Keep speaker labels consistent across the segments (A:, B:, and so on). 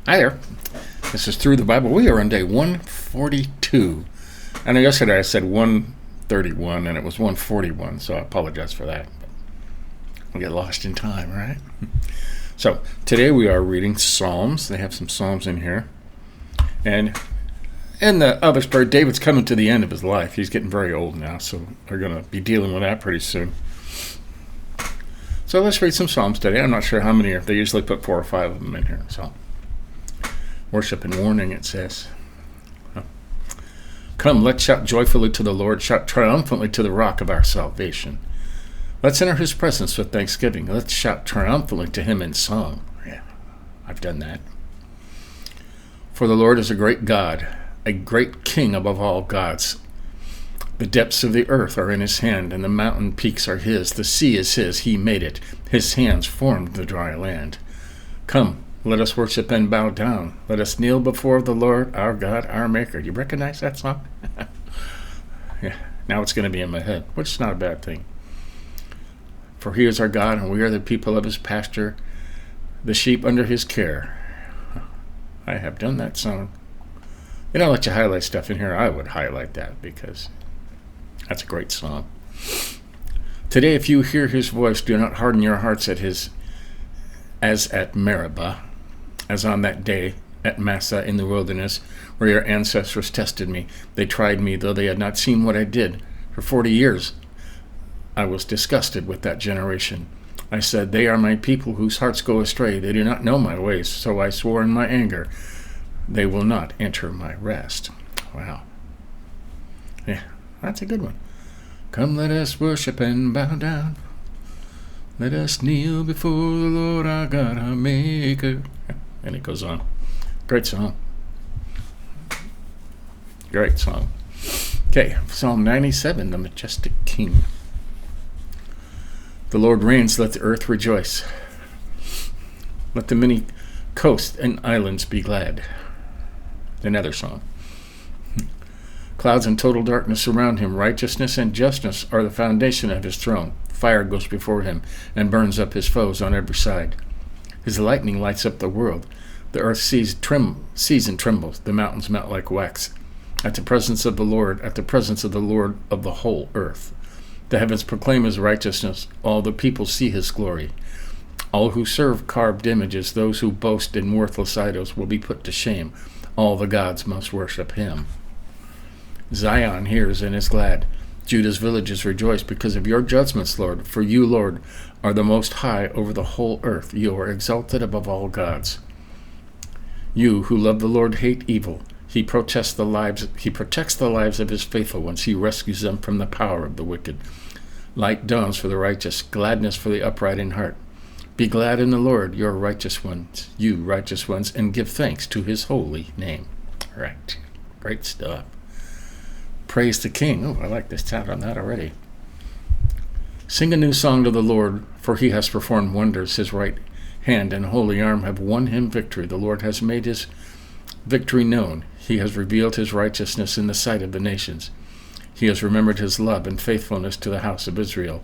A: Hi there. This is Through the Bible. We are on day 142. I know yesterday I said 131 and it was 141, so I apologize for that. We'll get lost in time, right? So today we are reading Psalms. They have some Psalms in here. And in the other story, David's coming to the end of his life. He's getting very old now, so we're going to be dealing with that pretty soon. So let's read some Psalms today. I'm not sure how many. They usually put 4 or 5 of them in here. So, worship and warning, it says. Come, let's shout joyfully to the Lord. Shout triumphantly to the rock of our salvation. Let's enter his presence with thanksgiving. Let's shout triumphantly to him in song. Yeah, I've done that. For the Lord is a great God, a great king above all gods. The depths of the earth are in his hand, and the mountain peaks are his. The sea is his, he made it. His hands formed the dry land. Come, let us worship and bow down. Let us kneel before the Lord, our God, our Maker. You recognize that song? Yeah, now it's going to be in my head, which is not a bad thing. For he is our God, and we are the people of his pasture, the sheep under his care. I have done that song. They don't let you highlight stuff in here. I would highlight that because that's a great song. Today, if you hear his voice, do not harden your hearts as at Meribah, as on that day at Massah in the wilderness, where your ancestors tested me. They tried me, though they had not seen what I did. For 40 years, I was disgusted with that generation. I said, they are my people whose hearts go astray. They do not know my ways. So I swore in my anger, they will not enter my rest. Wow. Yeah. That's a good one. Come, let us worship and bow down. Let us kneel before the Lord our God, our Maker. And it goes on. Great song. Great song. Okay, Psalm 97, the majestic King. The Lord reigns, let the earth rejoice. Let the many coasts and islands be glad. Another song. Clouds and total darkness surround him. Righteousness and justice are the foundation of his throne. Fire goes before him and burns up his foes on every side. His lightning lights up the world. The earth sees and trembles. The mountains melt like wax. At the presence of the Lord, at the presence of the Lord of the whole earth. The heavens proclaim his righteousness. All the people see his glory. All who serve carved images, those who boast in worthless idols, will be put to shame. All the gods must worship him. Zion hears and is glad. Judah's villages rejoice because of your judgments, Lord. For you, Lord, are the most high over the whole earth. You are exalted above all gods. You who love the Lord hate evil. He protects the lives of his faithful ones. He rescues them from the power of the wicked. Light dawns for the righteous, gladness for the upright in heart. Be glad in the Lord, you righteous ones, and give thanks to his holy name. All right. Great stuff. Praise the King. Oh, I like this sound on that already. Sing a new song to the Lord, for he has performed wonders. His right hand and holy arm have won him victory. The Lord has made his victory known. He has revealed his righteousness in the sight of the nations. He has remembered his love and faithfulness to the house of Israel.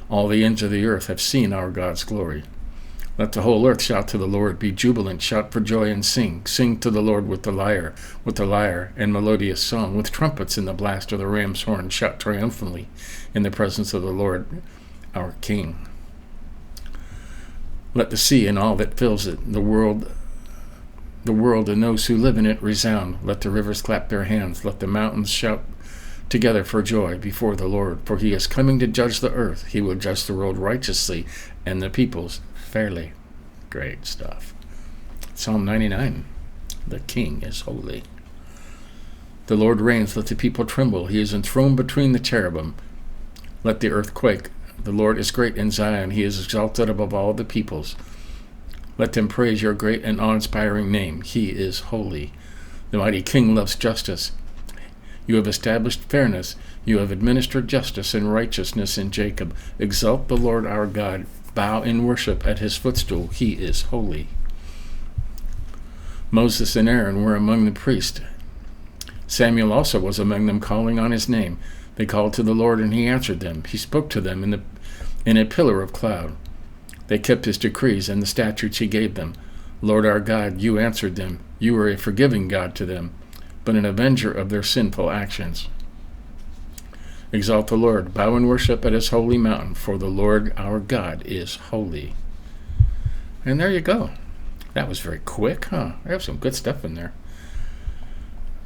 A: All the ends of the earth have seen our God's glory. Let the whole earth shout to the Lord. Be jubilant, shout for joy and sing. Sing to the Lord with the lyre and melodious song. With trumpets in the blast of the ram's horn, shout triumphantly in the presence of the Lord, our King. Let the sea and all that fills it, the world and those who live in it resound. Let the rivers clap their hands. Let the mountains shout together for joy before the Lord. For he is coming to judge the earth. He will judge the world righteously and the peoples fairly. Great stuff. Psalm 99. The King is holy. The Lord reigns, let the people tremble. He is enthroned between the cherubim. Let the earth quake. The Lord is great in Zion. He is exalted above all the peoples. Let them praise your great and awe-inspiring name. He is holy. The mighty King loves justice. You have established fairness. You have administered justice and righteousness in Jacob. Exalt the Lord our God. Bow in worship at his footstool. He is holy. Moses and Aaron were among the priests. Samuel also was among them, calling on his name. They called to the Lord, and he answered them. He spoke to them in a pillar of cloud. They kept his decrees and the statutes he gave them. Lord our God, you answered them. You were a forgiving God to them, but an avenger of their sinful actions. Exalt the Lord, bow and worship at his holy mountain, for the Lord our God is holy. And there you go. That was very quick, huh? I have some good stuff in there.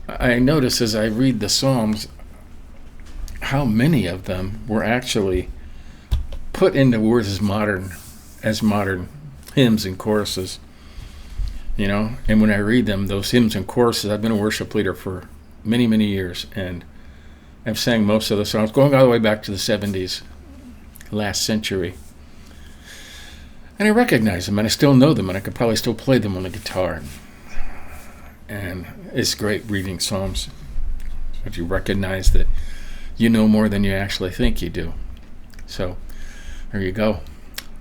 A: I notice as I read the Psalms how many of them were actually put into words as modern hymns and choruses. And when I read them, those hymns and choruses, I've been a worship leader for many, many years, and I've sang most of the songs, going all the way back to the 70s, last century. And I recognize them, and I still know them, and I could probably still play them on the guitar. And it's great reading Psalms. If you recognize that you know more than you actually think you do. So, there you go.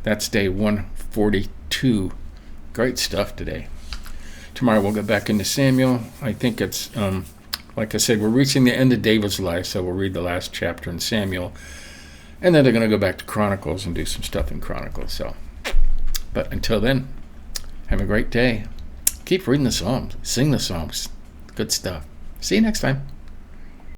A: That's day 142. Great stuff today. Tomorrow we'll get back into Samuel. I think it's, like I said, we're reaching the end of David's life, so we'll read the last chapter in Samuel. And then they're going to go back to Chronicles and do some stuff in Chronicles. But until then, have a great day. Keep reading the Psalms. Sing the Psalms. Good stuff. See you next time.